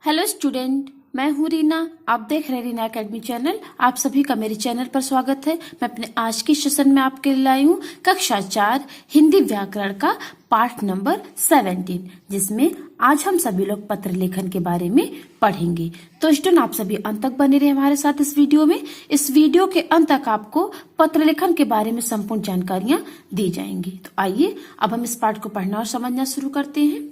Hello student, मैं हूँ रीना। आप देख रहे हैं रीना एकेडमी चैनल। आप सभी का मेरे चैनल पर स्वागत है। मैं अपने आज की सेशन में आपके लिए लाई हूँ कक्षा 4 हिंदी व्याकरण का पाठ नंबर 17, जिसमें आज हम सभी लोग पत्र लेखन के बारे में पढ़ेंगे। तो स्टूडेंट, आप सभी अंत तक बने रहे हमारे साथ इस वीडियो में। इस वीडियो के अंत तक आपको पत्र लेखन के बारे में संपूर्ण जानकारियां दी जाएंगी। तो आइए अब हम इस पाठ को पढ़ना और समझना शुरू करते हैं।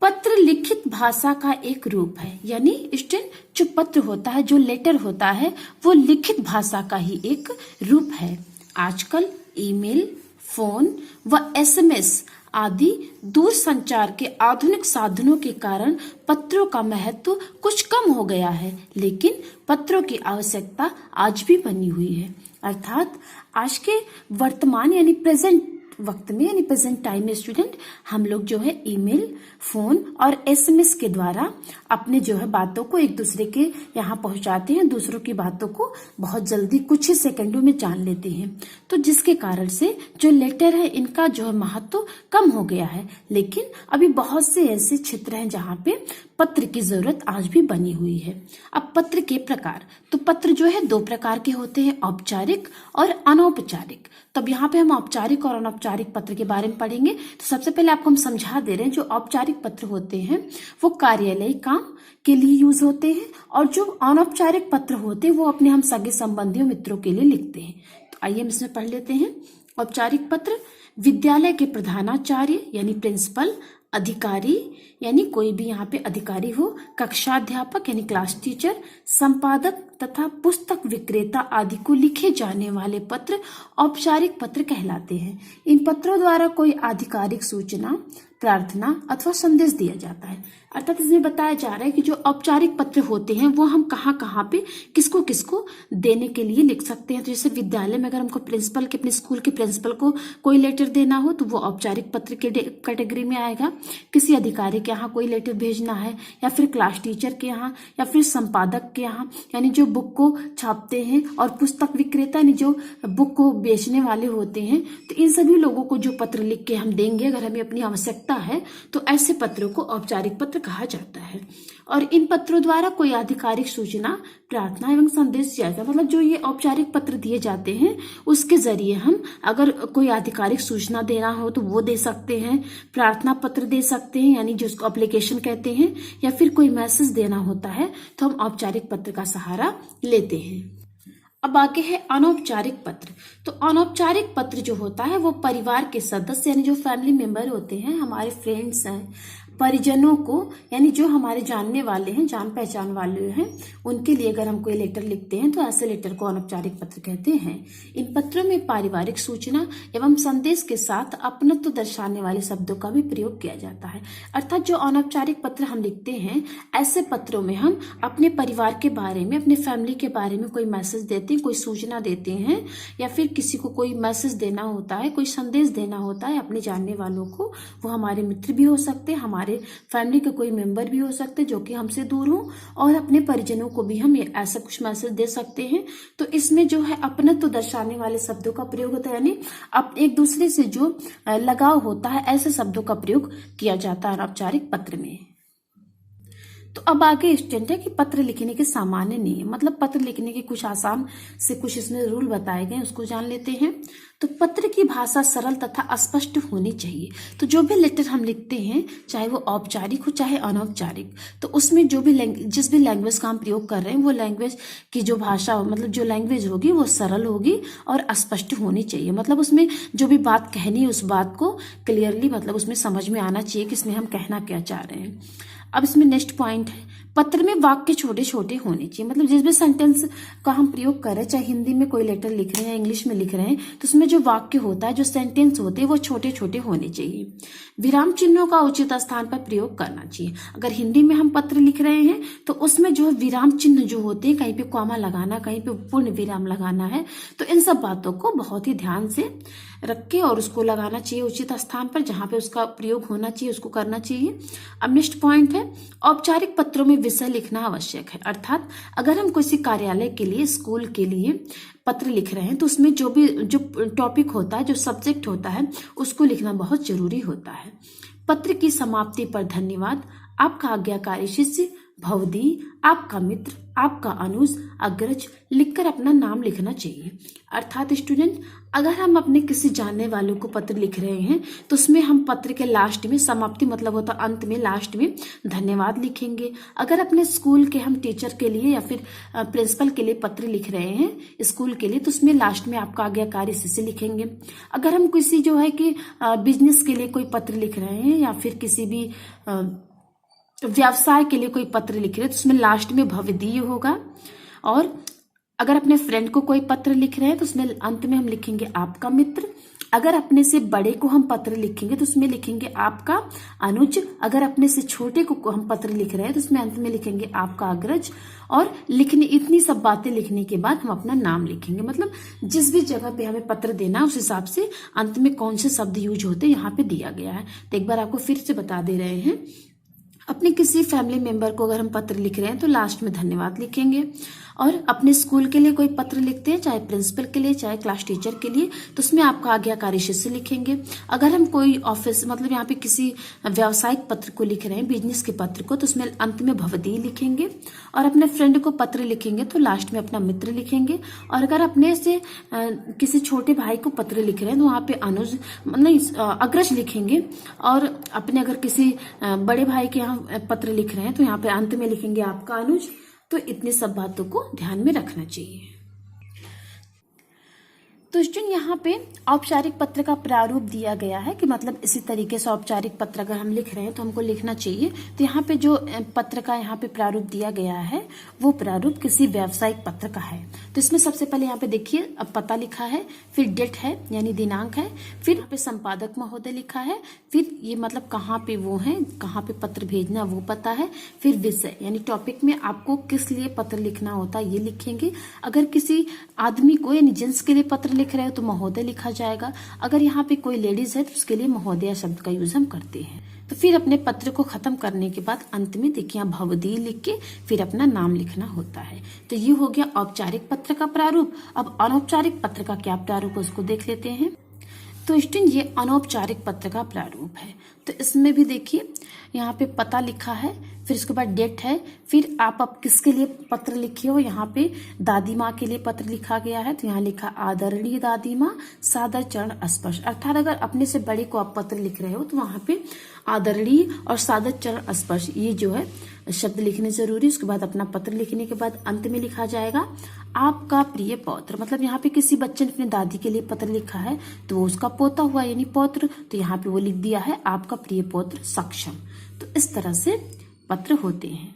पत्र लिखित भाषा का एक रूप है, यानी स्टूडेंट जो पत्र होता है, जो लेटर होता है, वो लिखित भाषा का ही एक रूप है। आजकल ईमेल, फोन व एसएमएस आदि दूर संचार के आधुनिक साधनों के कारण पत्रों का महत्व कुछ कम हो गया है, लेकिन पत्रों की आवश्यकता आज भी बनी हुई है। अर्थात आज के वर्तमान यानी प्रेजेंट वक्त में, यानी प्रेजेंट टाइम में स्टूडेंट हम लोग जो है ईमेल, फोन और एसएमएस के द्वारा अपने जो है बातों को एक दूसरे के यहाँ पहुंचाते हैं। दूसरों की बातों को बहुत जल्दी कुछ ही सेकंडों में जान लेते हैं। तो जिसके कारण से जो लेटर है, इनका जो है महत्व कम हो गया है। लेकिन अभी बहुत से ऐसे क्षेत्र हैं जहाँ पे पत्र की जरूरत आज भी बनी हुई है। अब पत्र के प्रकार, तो पत्र जो है 2 प्रकार के होते हैं, औपचारिक और अनौपचारिक। तब यहाँ पे हम औपचारिक और अनौपचारिक पत्र के बारे में पढ़ेंगे। तो सबसे पहले आपको हम समझा दे रहे हैं, जो औपचारिक पत्र होते हैं वो कार्यालयी काम के लिए यूज होते हैं, और जो अनौपचारिक पत्र होते हैं वो अपने हम सगे संबंधियों मित्रों के लिए लिखते हैं। तो आइए हम इसमें पढ़ लेते हैं। औपचारिक पत्र विद्यालय के प्रधानाचार्य यानी प्रिंसिपल, अधिकारी यानी कोई भी यहाँ पे अधिकारी हो, कक्षाध्यापक यानी क्लास टीचर, संपादक तथा पुस्तक विक्रेता आदि को लिखे जाने वाले पत्र औपचारिक पत्र कहलाते हैं। इन पत्रों द्वारा कोई आधिकारिक सूचना, प्रार्थना अथवा संदेश दिया जाता है। अर्थात इसमें बताया जा रहा है कि जो औपचारिक पत्र होते हैं वो हम कहाँ कहाँ पे किसको किसको देने के लिए लिख सकते हैं। तो जैसे विद्यालय में अगर हमको प्रिंसिपल के, अपने स्कूल के प्रिंसिपल को कोई लेटर देना हो तो वो औपचारिक पत्र के कैटेगरी में आएगा। किसी अधिकारी के यहाँ कोई लेटर भेजना है, या फिर क्लास टीचर के यहाँ, या फिर संपादक के यहाँ, यानी जो बुक को छापते हैं, और पुस्तक विक्रेता यानी जो बुक को बेचने वाले होते हैं। तो इन सभी लोगों को जो पत्र लिख के हम देंगे, अगर हमें अपनी आवश्यकता है, तो ऐसे पत्रों को औपचारिक पत्र कहा जाता है। और इन पत्रों द्वारा कोई आधिकारिक सूचना, प्रार्थना एवं संदेश दिया जाता है। मतलब जो ये औपचारिक पत्र दिए जाते हैं उसके जरिए हम अगर कोई आधिकारिक सूचना देना हो तो वो दे सकते हैं, प्रार्थना पत्र दे सकते हैं यानी जिसको एप्लीकेशन कहते हैं, या फिर कोई मैसेज देना होता है तो हम औपचारिक पत्र का सहारा लेते हैं। अब आगे है अनौपचारिक पत्र। तो अनौपचारिक पत्र जो होता है वो परिवार के सदस्य यानी जो फैमिली मेंबर होते हैं, हमारे फ्रेंड्स हैं, परिजनों को, यानी जो हमारे जानने वाले हैं, जान पहचान वाले हैं, उनके लिए अगर हम कोई लेटर लिखते हैं तो ऐसे लेटर को अनौपचारिक पत्र कहते हैं। इन पत्रों में पारिवारिक सूचना एवं संदेश के साथ अपनत्व दर्शाने वाले शब्दों का भी प्रयोग किया जाता है। अर्थात जो अनौपचारिक पत्र हम लिखते हैं, ऐसे पत्रों में हम अपने परिवार के बारे में, अपने फैमिली के बारे में कोई मैसेज देते हैं, कोई सूचना देते हैं, या फिर किसी को कोई मैसेज देना होता है, कोई संदेश देना होता है अपने जानने वालों को। वो हमारे मित्र भी हो सकते हैं, हमारे फैमिली के कोई मेंबर भी हो सकते हैं जो कि हमसे दूर हो, और अपने परिजनों को भी हम ऐसा कुछ मैसेज दे सकते हैं। तो इसमें जो है अपनत्व दर्शाने वाले शब्दों का प्रयोग होता है, यानी अब एक दूसरे से जो लगाव होता है, ऐसे शब्दों का प्रयोग किया जाता है अनौपचारिक पत्र में। तो अब आगे स्टूडेंट है कि पत्र लिखने के सामान्य नियम, मतलब पत्र लिखने के कुछ आसान से कुछ इसमें रूल बताए गए, उसको जान लेते हैं। तो पत्र की भाषा सरल तथा स्पष्ट होनी चाहिए। तो जो भी लेटर हम लिखते हैं, चाहे वो औपचारिक हो चाहे अनौपचारिक, तो उसमें जो भी जिस भी लैंग्वेज का हम प्रयोग कर रहे हैं, वो लैंग्वेज की जो भाषा, मतलब जो लैंग्वेज होगी वो सरल होगी और स्पष्ट होनी चाहिए। मतलब उसमें जो भी बात कहनी है उस बात को क्लियरली, मतलब उसमें समझ में आना चाहिए कि इसमें हम कहना क्या चाह रहे हैं। अब इसमें नेक्स्ट पॉइंट है, पत्र में वाक्य छोटे छोटे होने चाहिए। मतलब जिस भी सेंटेंस का हम प्रयोग कर रहे हैं, चाहे हिंदी में कोई लेटर लिख रहे हैं या इंग्लिश में लिख रहे हैं, तो उसमें जो वाक्य होता है, जो सेंटेंस होते हैं, वो छोटे छोटे होने चाहिए। विराम चिन्हों का उचित स्थान पर प्रयोग करना चाहिए। अगर हिंदी में हम पत्र लिख रहे हैं तो उसमें जो विराम चिन्ह जो होते हैं, कहीं पे कॉमा लगाना, कहीं पे पूर्ण विराम लगाना है, तो इन सब बातों को बहुत ही ध्यान से रख के और उसको लगाना चाहिए उचित स्थान पर, जहां पे उसका प्रयोग होना चाहिए उसको करना चाहिए। अब नेक्स्ट पॉइंट है, औपचारिक पत्रों में विषय लिखना आवश्यक है। अर्थात अगर हम किसी कार्यालय के लिए, स्कूल के लिए पत्र लिख रहे हैं तो उसमें जो टॉपिक होता है, जो सब्जेक्ट होता है, उसको लिखना बहुत जरूरी होता है। पत्र की समाप्ति पर धन्यवाद, आपका आज्ञाकारी शिष्य, भवदी, आपका मित्र, आपका अनुज, अग्रज लिखकर अपना नाम लिखना चाहिए। अर्थात स्टूडेंट, अगर हम अपने किसी जानने वालों को पत्र लिख रहे हैं तो उसमें हम पत्र के लास्ट में, समाप्ति मतलब होता अंत में, लास्ट में धन्यवाद लिखेंगे। अगर अपने स्कूल के हम टीचर के लिए या फिर प्रिंसिपल के लिए पत्र लिख रहे हैं स्कूल के लिए, तो उसमें लास्ट में आपका आज्ञाकारी शिष्य लिखेंगे। अगर हम किसी जो है कि बिजनेस के लिए कोई पत्र लिख रहे हैं या फिर किसी भी व्यवसाय के लिए कोई पत्र लिख रहे हैं तो उसमें लास्ट में भवदीय होगा। और अगर अपने फ्रेंड को कोई पत्र लिख रहे हैं तो उसमें अंत में हम लिखेंगे आपका मित्र। अगर अपने से बड़े को हम पत्र लिखेंगे तो उसमें लिखेंगे आपका अनुज। अगर अपने से छोटे को हम पत्र लिख रहे हैं तो उसमें अंत में लिखेंगे आपका अग्रज। और इतनी सब बातें लिखने के बाद हम अपना नाम लिखेंगे। मतलब जिस भी जगह पे हमें पत्र देना उस हिसाब से अंत में कौन से शब्द यूज होते हैं यहाँ पे दिया गया है। तो एक बार आपको फिर से बता दे रहे हैं, अपने किसी फैमिली मेंबर को अगर हम पत्र लिख रहे हैं तो लास्ट में धन्यवाद लिखेंगे। और अपने स्कूल के लिए कोई पत्र लिखते हैं, चाहे प्रिंसिपल के लिए चाहे क्लास टीचर के लिए, तो उसमें आपका आज्ञाकारी शिष्य लिखेंगे। अगर हम कोई ऑफिस मतलब यहाँ पे किसी व्यावसायिक पत्र को लिख रहे हैं, बिजनेस के पत्र को, तो उसमें अंत में भवदीय लिखेंगे। और अपने फ्रेंड को पत्र लिखेंगे तो लास्ट में अपना मित्र लिखेंगे। और अगर अपने से किसी छोटे भाई को पत्र लिख रहे हैं तो वहाँ पे अनुज नहीं अग्रज लिखेंगे। और अपने अगर किसी बड़े भाई के यहाँ पत्र लिख रहे हैं तो यहाँ पे अंत में लिखेंगे आपका अनुज। तो इतनी सब बातों को ध्यान में रखना चाहिए। तो स्टूडेंट, यहाँ पे औपचारिक पत्र का प्रारूप दिया गया है कि मतलब इसी तरीके से औपचारिक पत्र अगर हम लिख रहे हैं तो हमको लिखना चाहिए। तो यहाँ पे जो पत्र का यहाँ पे प्रारूप दिया गया है वो प्रारूप किसी व्यावसायिक पत्र का है। तो इसमें सबसे पहले यहाँ पे देखिए, अब पता लिखा है, फिर डेट है यानी दिनांक है, फिर यहाँ पे संपादक महोदय लिखा है, फिर ये मतलब कहाँ पे वो है, कहाँ पे पत्र भेजना वो पता है, फिर विषय यानी टॉपिक में आपको किस लिए पत्र लिखना होता है ये लिखेंगे। अगर किसी आदमी को यानी जेंट्स के लिए पत्र लिख रहे हो तो महोदय लिखा जाएगा। अगर यहाँ पे कोई लेडीज है तो उसके लिए महोदया शब्द का यूज हम करते हैं। तो फिर अपने पत्र को खत्म करने के बाद अंत में देखिए भवदीय लिख के फिर अपना नाम लिखना होता है। तो ये हो गया औपचारिक पत्र का प्रारूप। अब अनौपचारिक पत्र का क्या प्रारूप है उसको देख लेते हैं। तो स्टूडेंट, ये अनौपचारिक पत्र का प्रारूप है। तो इसमें भी देखिए यहाँ पे पता लिखा है, फिर इसके बाद डेट है, फिर आप किसके लिए पत्र लिखे हो, यहाँ पे दादी माँ के लिए पत्र लिखा गया है तो यहाँ लिखा आदरणीय दादी माँ, सादर चरण स्पर्श। अर्थात अगर अपने से बड़े को आप पत्र लिख रहे हो तो वहां पे आदरणीय और सादर चरण स्पर्श ये जो है शब्द लिखने जरूरी। उसके बाद अपना पत्र लिखने के बाद अंत में लिखा जाएगा आपका प्रिय पौत्र। मतलब यहाँ पे किसी बच्चे ने अपने दादी के लिए पत्र लिखा है तो वो उसका पोता हुआ यानी पौत्र, तो यहाँ पे वो लिख दिया है आपका प्रिय पौत्र सक्षम। तो इस तरह से पत्र होते हैं।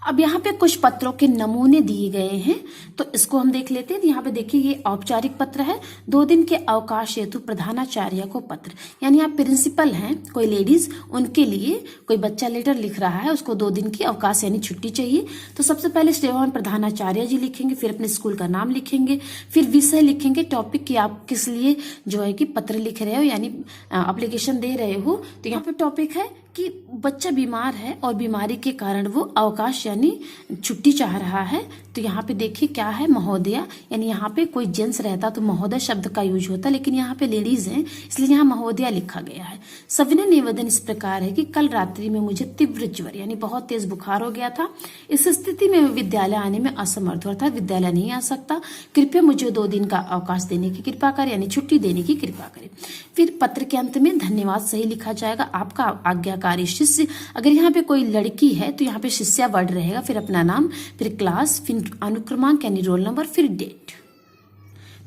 अब यहाँ पे कुछ पत्रों के नमूने दिए गए हैं तो इसको हम देख लेते हैं। यहाँ पे देखिए ये औपचारिक पत्र है। 2 दिन के अवकाश हेतु प्रधानाचार्य को पत्र, यानी आप प्रिंसिपल हैं कोई लेडीज, उनके लिए कोई बच्चा लेटर लिख रहा है, उसको 2 दिन की अवकाश यानी छुट्टी चाहिए। तो सबसे पहले श्रीमान प्रधानाचार्य जी लिखेंगे, फिर अपने स्कूल का नाम लिखेंगे, फिर विषय लिखेंगे, टॉपिक की आप किस लिए जो है कि पत्र लिख रहे हो यानी एप्लीकेशन दे रहे हो। तो यहाँ पे टॉपिक है कि बच्चा बीमार है और बीमारी के कारण वो अवकाश यानी छुट्टी चाह रहा है। तो यहाँ पे देखिए क्या है महोदया, यानी यहाँ पे कोई जेंट्स रहता तो महोदय शब्द का यूज होता, लेकिन यहाँ पे लेडीज हैं इसलिए यहाँ महोदया लिखा गया है। सविनय निवेदन इस प्रकार है कि कल रात्रि में मुझे तीव्र ज्वर यानी बहुत तेज बुखार हो गया था। इस स्थिति में विद्यालय आने में असमर्थ हुआ था, विद्यालय नहीं आ सकता। कृपया मुझे 2 दिन का अवकाश देने की कृपा करें यानी छुट्टी देने की कृपा करें। फिर पत्र के अंत में धन्यवाद सही लिखा जाएगा आपका आज्ञाकारी शिष्य। अगर यहाँ पे कोई लड़की है तो यहाँ पे शिष्या वर्ड रहेगा, फिर अपना नाम, फिर क्लास, फिर अनुक्रमांक यानी रोल नंबर, फिर डेट।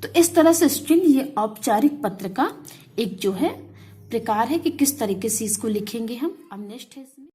तो इस तरह से स्टूडेंट ये औपचारिक पत्र का एक जो है प्रकार है कि किस तरीके से इसको लिखेंगे हम। अब नेक्स्ट है इसमें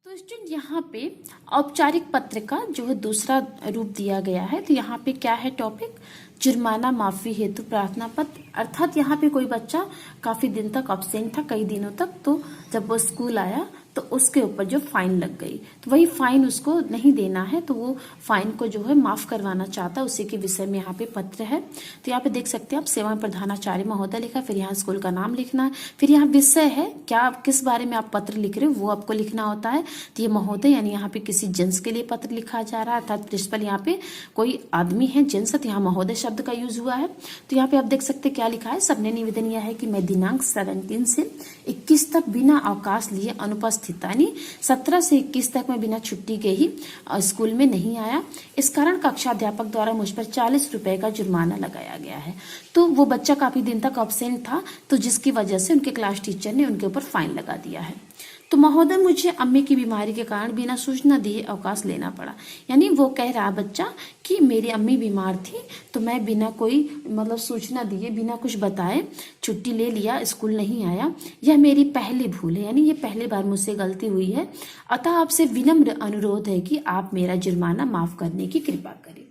तो स्टूडेंट यहाँ पे औपचारिक पत्र का जो है दूसरा रूप दिया गया है। तो यहाँ पे क्या है टॉपिक, जुर्माना माफी हेतु प्रार्थना पत्र। अर्थात यहाँ पे कोई बच्चा काफी दिन तक अब्सेंट था, कई दिनों तक, तो जब वो स्कूल आया तो उसके ऊपर जो फाइन लग गई, तो वही फाइन उसको नहीं देना है, तो वो फाइन को जो है माफ करवाना चाहता है, उसी के विषय में यहाँ पे पत्र है। तो यहाँ पे देख सकते हैं आप, सेवा प्रधानाचार्य महोदय लिखा, फिर यहाँ स्कूल का नाम लिखना है, फिर यहाँ विषय है, क्या किस बारे में आप पत्र लिख रहे हो वो आपको लिखना होता है। तो ये महोदय यानी यहाँ पे किसी जेंट्स के लिए पत्र लिखा जा रहा है, अर्थात प्रिंसिपल यहाँ पे कोई आदमी है, जेंट्स है, तो यहाँ महोदय शब्द का यूज हुआ है। तो यहाँ पे आप देख सकते क्या लिखा है, सबने निवेदन यह है कि मैं दिनांक 17 से 21 तक बिना अवकाश लिए अनुपस्थित, यानी 17 से 21 तक मैं बिना छुट्टी के ही स्कूल में नहीं आया। इस कारण कक्षा अध्यापक द्वारा मुझ पर 40 रुपए का जुर्माना लगाया गया है। तो वो बच्चा काफी दिन तक अब्सेंट था, तो जिसकी वजह से उनके क्लास टीचर ने उनके ऊपर फाइन लगा दिया है। तो महोदय मुझे अम्मी की बीमारी के कारण बिना सूचना दिए अवकाश लेना पड़ा, यानी वो कह रहा बच्चा कि मेरी अम्मी बीमार थी, तो मैं बिना कोई मतलब सूचना दिए, बिना कुछ बताए छुट्टी ले लिया, स्कूल नहीं आया। यह मेरी पहली भूल है, यानी ये पहली बार मुझसे गलती हुई है, अतः आपसे विनम्र अनुरोध है कि आप मेरा जुर्माना माफ करने की कृपा करें।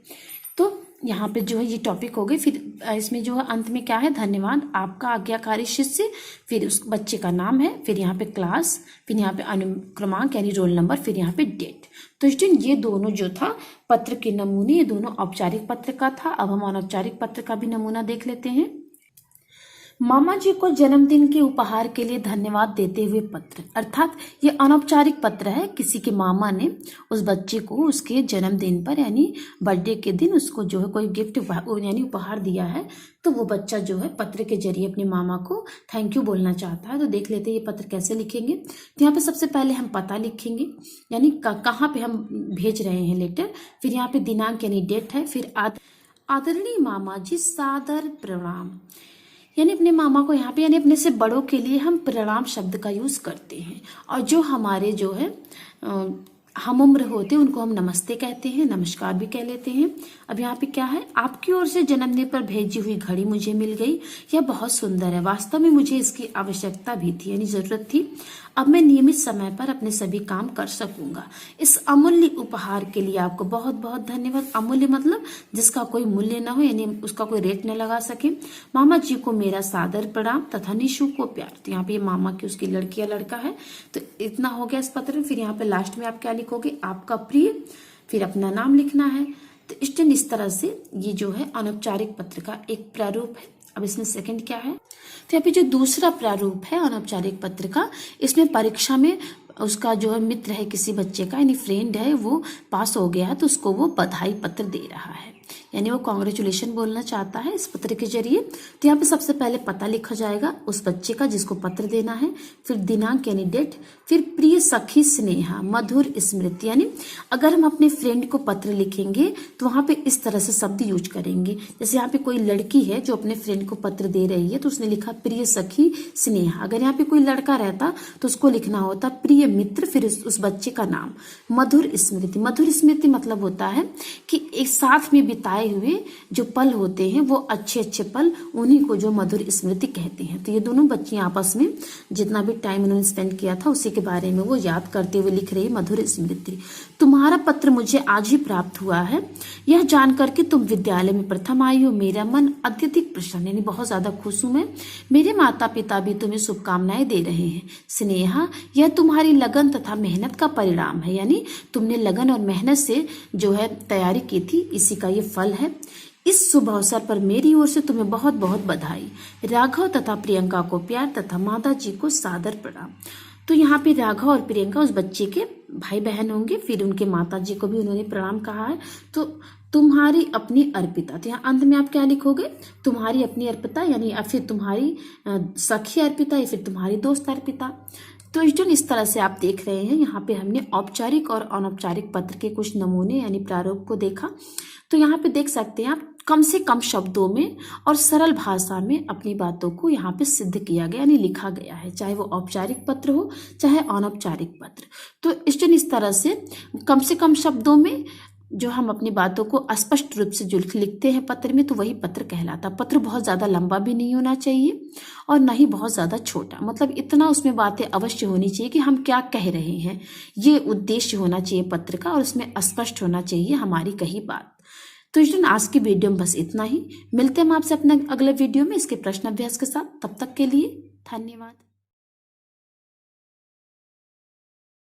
तो यहाँ पे जो है ये टॉपिक हो गई। फिर इसमें जो है अंत में क्या है, धन्यवाद आपका आज्ञाकारी शिष्य, फिर उस बच्चे का नाम है, फिर यहाँ पे क्लास, फिर यहाँ पे अनुक्रमांक यानी रोल नंबर, फिर यहाँ पे डेट। तो स्टूडेंट ये दोनों जो था पत्र के नमूने, ये दोनों औपचारिक पत्र का था। अब हम अनौपचारिक पत्र का भी नमूना देख लेते हैं। मामा जी को जन्मदिन के उपहार के लिए धन्यवाद देते हुए पत्र, अर्थात ये अनौपचारिक पत्र है। किसी के मामा ने उस बच्चे को उसके जन्मदिन पर यानी बर्थडे के दिन उसको जो है कोई गिफ्ट यानी उपहार दिया है, तो वो बच्चा जो है पत्र के जरिए अपने मामा को थैंक यू बोलना चाहता है। तो देख लेते हैं ये पत्र कैसे लिखेंगे। तो यहाँ पे सबसे पहले हम पता लिखेंगे, यानी कहाँ पे हम भेज रहे हैं लेटर, फिर यहाँ पे दिनांक यानी डेट है, फिर आदरणीय मामा जी सादर प्रणाम, यानी अपने मामा को यहाँ पे यानी अपने से बड़ों के लिए हम प्रणाम शब्द का यूज करते हैं। और जो हमारे जो है हम उम्र होते हैं उनको हम नमस्ते कहते हैं, नमस्कार भी कह लेते हैं। अब यहाँ पे क्या है, आपकी ओर से जन्मदिन पर भेजी हुई घड़ी मुझे मिल गई, यह बहुत सुंदर है, वास्तव में मुझे इसकी आवश्यकता भी थी यानी जरूरत थी। अब मैं नियमित समय पर अपने सभी काम कर सकूंगा। इस अमूल्य उपहार के लिए आपको बहुत बहुत धन्यवाद। अमूल्य मतलब जिसका कोई मूल्य न हो, यानी उसका कोई रेट न लगा सके। मामा जी को मेरा सादर प्रणाम तथा निशु को प्यार। तो यहाँ पे मामा की उसकी लड़की या लड़का है, तो इतना हो गया इस पत्र में। फिर यहाँ पे लास्ट में आप क्या लिखोगे, आपका प्रिय, फिर अपना नाम लिखना है। तो इस तरह से ये जो है अनौपचारिक पत्र का एक प्रारूप है। अब इसमें सेकंड क्या है, तो यहाँ पे जो दूसरा प्रारूप है अनौपचारिक पत्र का, इसमें परीक्षा में उसका जो है मित्र है किसी बच्चे का यानी फ्रेंड है, वो पास हो गया है, तो उसको वो बधाई पत्र दे रहा है, यानी वो कॉन्ग्रेचुलेशन बोलना चाहता है इस पत्र के जरिए। तो यहाँ पे सबसे पहले पता लिखा जाएगा उस बच्चे का जिसको पत्र देना है, फिर दिनांक यानी डेट, फिर प्रिय सखी स्नेहा मधुर स्मृति, यानी अगर हम अपने फ्रेंड को पत्र लिखेंगे तो वहां पे इस तरह से शब्द यूज करेंगे। जैसे यहाँ पे कोई लड़की है जो अपने फ्रेंड को पत्र दे रही है, तो उसने लिखा प्रिय सखी स्नेहा। अगर यहाँ पे कोई लड़का रहता तो उसको लिखना होता प्रिय मित्र, फिर उस बच्चे का नाम मधुर स्मृति। मधुर स्मृति मतलब होता है कि एक साथ में बिताए हुए जो पल होते हैं वो अच्छे अच्छे पल, उन्हीं को जो मधुर स्मृति कहते हैं। तो ये दोनों बच्चियां आपस में जितना भी टाइम उन्होंने स्पेंड किया था उसी के बारे में वो याद करते हुए लिख रही है मधुर स्मृति। तुम्हारा पत्र मुझे आज ही प्राप्त हुआ है, यह जानकर कि तुम विद्यालय में प्रथम आई हो, मेरा मन अत्यधिक प्रसन्न यानी बहुत ज्यादा खुश हूं मैं। मेरे माता पिता भी तुम्हें शुभकामनाएं दे रहे हैं। स्नेहा, यह तुम्हारी लगन तथा मेहनत का परिणाम है, यानी तुमने लगन और मेहनत से जो है तैयारी की थी, इसी का ये फल है। इस शुभ अवसर पर मेरी ओर से तुम्हें बहुत बहुत बधाई। राघव तथा प्रियंका को प्यार तथा माता जी को सादर प्रणाम। तो यहाँ पे राघव और प्रियंका उस बच्चे के भाई बहन होंगे, फिर उनके माता जी को भी उन्होंने प्रणाम कहा है। तो तुम्हारी अपनी अर्पिता, तो यहाँ अंत में आप क्या लिखोगे, तुम्हारी अपनी अर्पिता, यानी या फिर तुम्हारी सखी अर्पिता या फिर तुम्हारी दोस्त अर्पिता। तो इस तरह से आप देख रहे हैं, यहाँ पे हमने औपचारिक और अनौपचारिक पत्र के कुछ नमूने यानी प्रारूप को देखा। तो यहाँ पे देख सकते हैं आप कम से कम शब्दों में और सरल भाषा में अपनी बातों को यहाँ पे सिद्ध किया गया यानी लिखा गया है, चाहे वो औपचारिक पत्र हो चाहे अनौपचारिक पत्र। तो इस तरह से कम शब्दों में जो हम अपनी बातों को स्पष्ट रूप से जो लिखते हैं पत्र में, तो वही पत्र कहलाता। पत्र बहुत ज्यादा लंबा भी नहीं होना चाहिए और न ही बहुत ज्यादा छोटा, मतलब इतना उसमें बातें अवश्य होनी चाहिए कि हम क्या कह रहे हैं, ये उद्देश्य होना चाहिए पत्र का, और उसमें स्पष्ट होना चाहिए हमारी कही बात। तो आज की वीडियो में बस इतना ही। मिलते हैं हम आपसे अपने अगले वीडियो में इसके प्रश्न अभ्यास के साथ। तब तक के लिए धन्यवाद।